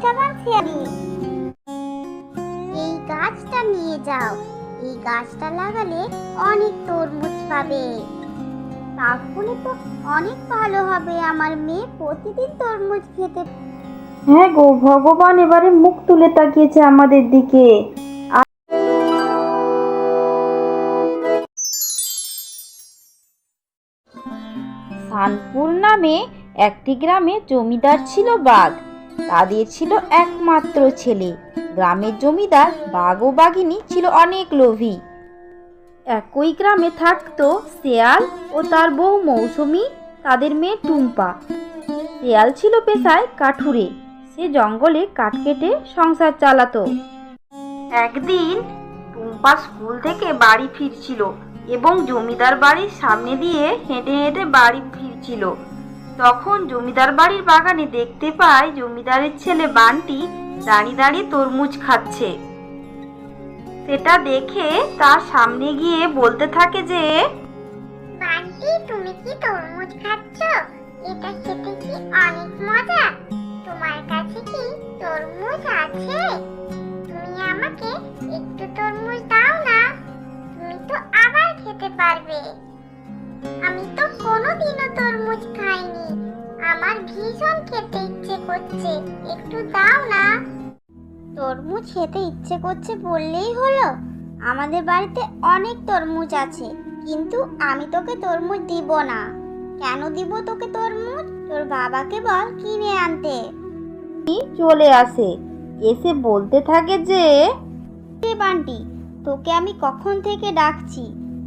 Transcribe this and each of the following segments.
নিষ্ঠাবান ছেলে। এই গাছটা নিয়ে যাও, এই গাছটা লাগালে অনেক তরমুজ পাবে। তাহলে তো অনেক ভালো হবে, আমার মেয়ে প্রতিদিন তরমুজ খেতে। হ্যাঁ গো, ভগবান এবারে মুখ তুলে তাকিয়েছে আমাদের দিকে। সানপুর নামে একটি গ্রামে জমিদার ছিল বাঘ। তাদের ছিল একমাত্র ছেলে। গ্রামের জমিদার বাঘ ও বাঘিনী ছিল অনেক লোভী। একই গ্রামে থাকতো শেয়াল ও তার বউ মৌসুমী, তাদের মেয়ে টুম্পা। শেয়াল ছিল পেশায় কাঠুরে, সে জঙ্গলে কাঠ কেটে সংসার চালাতো। একদিন টুম্পা স্কুল থেকে বাড়ি ফিরছিল এবং জমিদার বাড়ির সামনে দিয়ে হেঁটে হেঁটে বাড়ি ফিরছিল। তখন জমিদার বাড়ির বাগানে দেখতে পায় জমিদারের ছেলে বান্টি দাঁড়িয়ে দাঁড়িয়ে তরমুজ খাচ্ছে। সেটা দেখে তার সামনে গিয়ে বলতে থাকে যে, বান্টি, তুমি কি তরমুজ খাচ্ছ? এটা খেতে কি অনেক মজা। তোমার কাছে কি তরমুজ আছে? তুমি আমাকে একটু তরমুজ দাও না, তুমি তো আবার খেতে পারবে। আমি তো কোনোদিনও তরমুজ খাইনি, আমার ভীষণ খেতে ইচ্ছে করছে, একটু দাও না। তরমুজ খেতে ইচ্ছে করছে বললেই হলো? আমাদের বাড়িতে অনেক তরমুজ আছে, কিন্তু আমি তোকে তরমুজ দিব না। কেন দিব তোকে তরমুজ? তোর বাবাকে বল কিনে আনতে। চলে আসে, এসে বলতে থাকে যে, বান্টি, তোকে আমি কখন থেকে ডাকছি,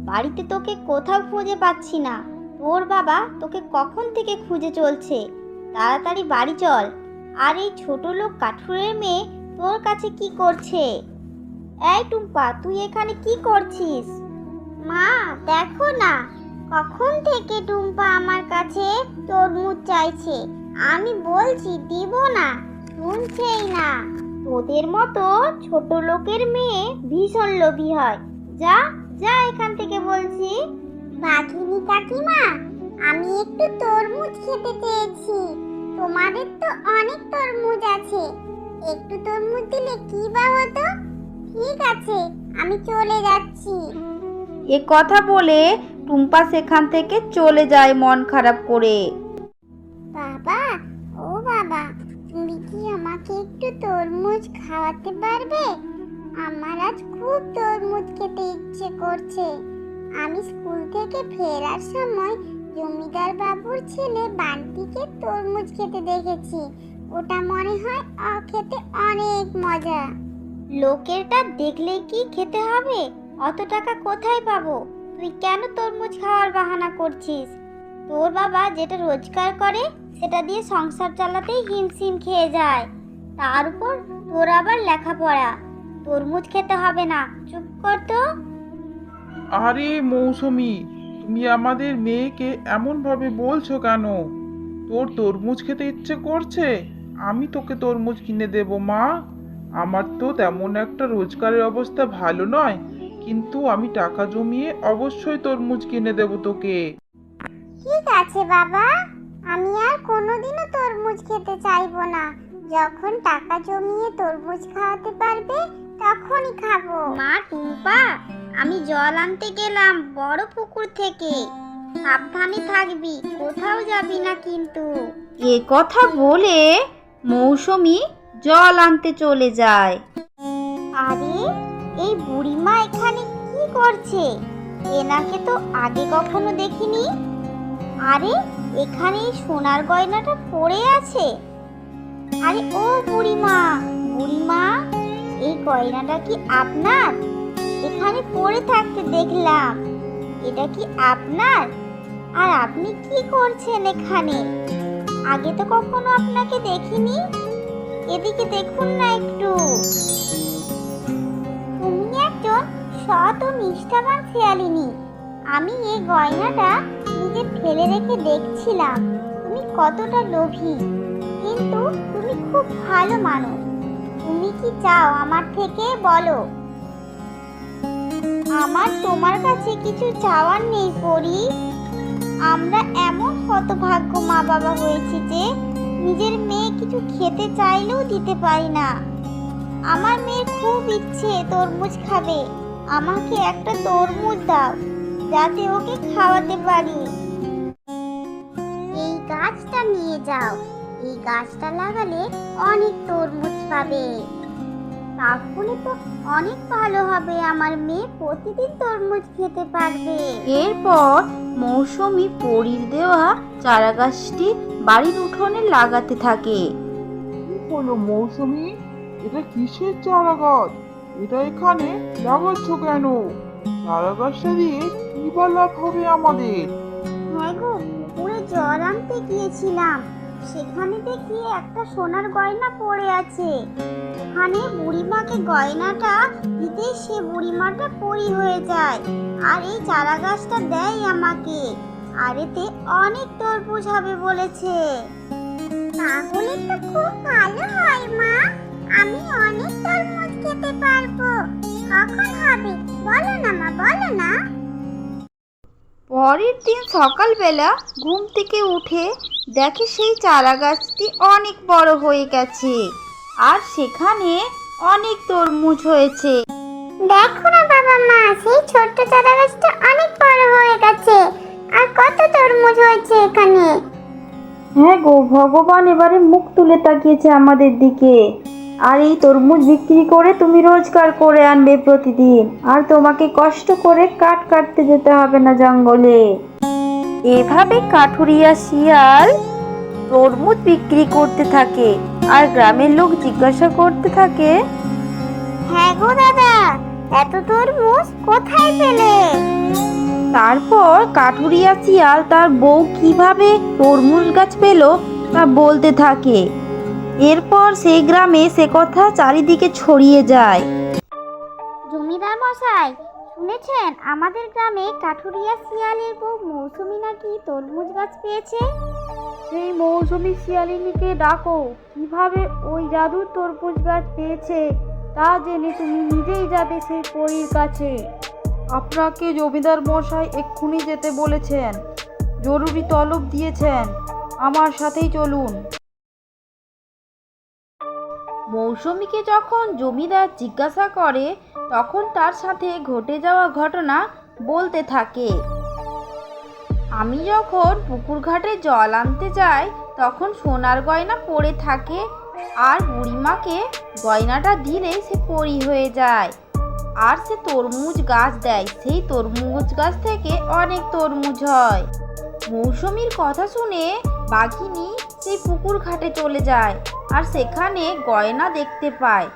বাড়িতে তোকে কোথাও খুঁজে পাচ্ছি না। তোর বাবা তোকে কখন থেকে খুঁজে চলছে, তাড়াতাড়ি বাড়ি চল। আর এই ছোট লোক কাঠুরের মেয়ে তোর কাছে কি করছে? এই টুম্পা, তুই এখানে কি করছিস? মা, দেখো না, কখন থেকে টুম্পা আমার কাছে তরমুজ চাইছে। আমি বলছি দিব না, শুনছেই না। তোদের মতো ছোট লোকের মেয়ে ভীষণ লোভী হয়। যা যা এখান থেকে বলছি। বাঘিনী কাকিমা, আমি একটু তরমুজ খেতে চেয়েছি। তোমাদের তো অনেক তরমুজ আছে, একটু তরমুজ দিলে কি বা হতো? ঠিক আছে, আমি চলে যাচ্ছি। এ কথা বলে টুম্পা সেখান থেকে চলে যায় মন খারাপ করে। বাবা, ও বাবা, তুমি কি আমাকে একটু তরমুজ খাওয়াতে পারবে? আমার আজ খুব তরমুজ খেতে ইচ্ছে করছে। আমি স্কুল থেকে ফেরার সময় জমিদার বাবুর ছেলে বান্টিকে তরমুজ খেতে দেখেছি। ওটা মনে হয় খেতে অনেক মজা। লোকেরটা দেখলেই কি খেতে হবে? অত টাকা কোথায় পাবো? তুই কেন তরমুজ খাওয়ার বাহানা করছিস? তোর বাবা যেটা রোজগার করে সেটা দিয়ে সংসার চালাতেই হিমশিম খেয়ে যায়, তার উপর তোর আবার লেখাপড়া। তরমুজ খেতে হবে না, চুপ কর তো। আরে মৌসুমী, তুমি আমাদের মেয়েকে এমন ভাবে বলছো কেন? তোর তরমুজ খেতে ইচ্ছে করছে, আমি তোকে তরমুজ কিনে দেব মা। আমার তো তেমন একটা রোজগারের অবস্থা ভালো নয়, কিন্তু আমি টাকা জমিয়ে অবশ্যই তরমুজ কিনে দেব তোকে। ঠিক আছে বাবা, আমি আর কোনোদিনও তরমুজ খেতে চাইবো না। যখন টাকা জমিয়ে তরমুজ খাওয়াতে পারবে তখনই খাবো। মা টুম্পা, আমি জল আনতে গেলাম বড় পুকুর থেকে, সাবধানে থাকবি, কোথাও যাবি না কিন্তু। এ কথা বলে মৌসুমী জল আনতে চলে যায়। আরে, এই বুড়িমা এখানে কি করছে? এনাকে তো আগে কখনো দেখিনি। আরে, এখানে এই সোনার গয়নাটা পড়ে আছে। আরে ও বুড়িমা, বুড়িমা, এই গয়নাটা কি আপনার? এখানে পড়ে থাকতে দেখলাম, এটা কি আপনার? আর আপনি কি করছেন এখানে? আগে তো কখনো আপনাকে দেখিনি। এদিকে দেখুন না একটু। তুমি একজন সৎ ও নিষ্ঠাবান শেয়ালিনী। আমি এই গয়নাটা নিজে ফেলে রেখে দেখছিলাম তুমি কতটা লোভী, কিন্তু তুমি খুব ভালো মানুষ। তুমি কি চাও আমার থেকে, বলো? আমার তোমার কাছে কিছু চাওয়ার নেই পরি। আমরা এমন হতভাগ্য মা বাবা হয়েছি যে নিজের মেয়ে কিছু খেতে চাইলেও দিতে পারি না। আমার মেয়ের খুব ইচ্ছে তরমুজ খাবে, আমাকে একটা তরমুজ দাও যাতে ওকে খাওয়াতে পারি। এই গাছটা নিয়ে যাও, এই গাছটা লাগালে অনেক তরমুজ পাবে, তাহলে তো অনেক ভালো হবে, আমার মেয়ে প্রতিদিন তরমুজ খেতে পারবে। এরপর মৌসুমী পরীর দেওয়া চারা গাছটি বাড়ির উঠোনে লাগাতে থাকে। কি হলো মৌসুমী, এটা কিসের চারা গাছ? এটা এখানে লাগাচ্ছ কেন? চারা গাছটা দিয়ে কি বা লাভ হবে আমাদের? হ্যাঁ গো, পুকুরে জল আনতে গিয়েছিলাম, সেখানে দেখি একটা সোনার গয়না পড়ে আছে। ওখানে বুড়িমাকে গয়নাটা দিতে সে বুড়িমাটা পরি হয়ে যায়, আর এই চারা গাছটা দেয় আমাকে, আর এতে অনেক তরমুজ হবে বলেছে। তাহলে তো খুব ভালো হয় মা, আমি অনেক তরমুজ খেতে পারবো। কখন হবে বলো না মা, বলো না। পরের দিন সকালবেলা ঘুম থেকে উঠে দেখে সেই চারা গাছটি অনেক বড় হয়ে গেছে, আর সেখানে অনেক তরমুজ হয়েছে। দেখো না বাবা মা, সেই ছোট্ট চারা গাছটা অনেক বড় হয়ে গেছে, আর কত তরমুজ হয়েছে এখানে। হ্যাঁ গো, ভগবান এবারে মুখ তুলে তাকিয়েছে আমাদের দিকে। আর এই তরমুজ বিক্রি করে তুমি রোজগার করে আনবে প্রতিদিন, আর তোমাকে কষ্ট করে কাঠ কাটতে যেতে হবে না জঙ্গলে। এভাবে কাঠুরিয়া শিয়াল তরমুজ বিক্রি করতে থাকে, আর গ্রামের লোক জিজ্ঞাসা করতে থাকে, হ্যাঁ গো দাদা, এত তরমুজ কোথায় পেলে? তারপর কাঠুরিয়া শিয়াল তার বউ কিভাবে তরমুজ গাছ পেল তা বলতে থাকে। এরপর সেই গ্রামে সে কথা চারিদিকে ছড়িয়ে যায়। জমিদার মশাই, শুনেছেন আমাদের গ্রামে কাঠুরিয়া শিয়ালের বউ মৌসুমী নাকি তরমুজ গাছ পেয়েছে? সেই মৌসুমী শিয়ালিনীকে ডাকো, কিভাবে ওই জাদুর তরমুজ গাছ পেয়েছে তা জেনে তুমি নিজেই যাবে সেই পরীর কাছে। আপনাকে জমিদার মশাই এক্ষুনি যেতে বলেছেন, জরুরি তলব দিয়েছেন, আমার সাথেই চলুন। মৌসুমীকে যখন জমিদার জিজ্ঞাসা করে, তখন তার সাথে ঘটে যাওয়া ঘটনা বলতে থাকে। আমি যখন পুকুর ঘাটে জল আনতে যাই, তখন সোনার গয়না পড়ে থাকে, আর বুড়িমাকে গয়নাটা দিলে সে পরি হয়ে যায়, আর সে তরমুজ গাছ দেয়, সেই তরমুজ গাছ থেকে অনেক তরমুজ হয়। মৌসুমীর কথা শুনে বাঘিনী সেই পুকুর ঘাটে চলে যায়, আর সেখানে গয়না দেখতে পায়,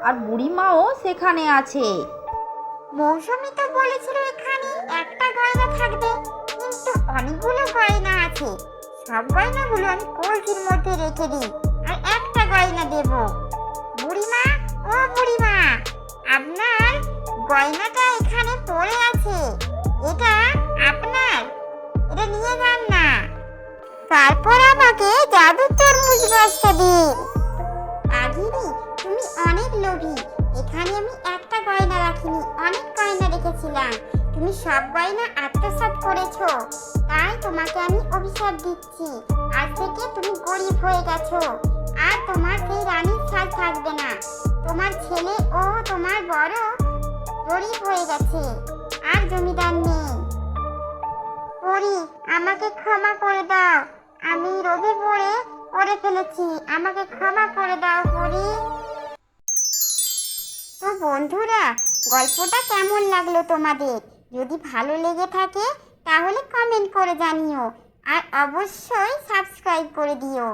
আর বুড়িমাও সেখানে আছে। মৌসুমী তো বলেছিল এখানে একটা গয়না থাকবে, কিন্তু অনেকগুলো গয়না আছে। সব গয়নাগুলো আমি কলসির মধ্যে রেখে দিই, আর একটা গয়না দেব। বুড়িমা, ও বুড়িমা, আপনার গয়নাটা এখানে পড়ে আছে, এটা আপনার, এটা নিয়ে যান না। তারপর আমাকে জাদুর তরমুজ গাছটা দিন। আগিনি, তুমি অনেক লোভী, এখানে আমি একটা গয়না রাখিনি, অনেক গয়না রেখেছিলাম, তুমি সব গয়না আত্মসাৎ করেছো, তাই তোমাকে আমি অভিশাপ দিচ্ছি। আজ থেকে তুমি গরিব হয়ে গেছো, আর তোমার সেই রানীর ছাল থাকবে না। তোমার ছেলে ও তোমার বড় গরিব হয়ে গেছে, আর জমিদার নেই। পরি, আমাকে ক্ষমা করে দাও, আমি রবি করে ফেলেছি, আমাকে ক্ষমা করে দাও পরি। তো বন্ধুরা, গল্পটা কেমন লাগলো তোমাদের? যদি ভালো লেগে থাকে তাহলে কমেন্ট করে জানিও, আর অবশ্যই সাবস্ক্রাইব করে দিও।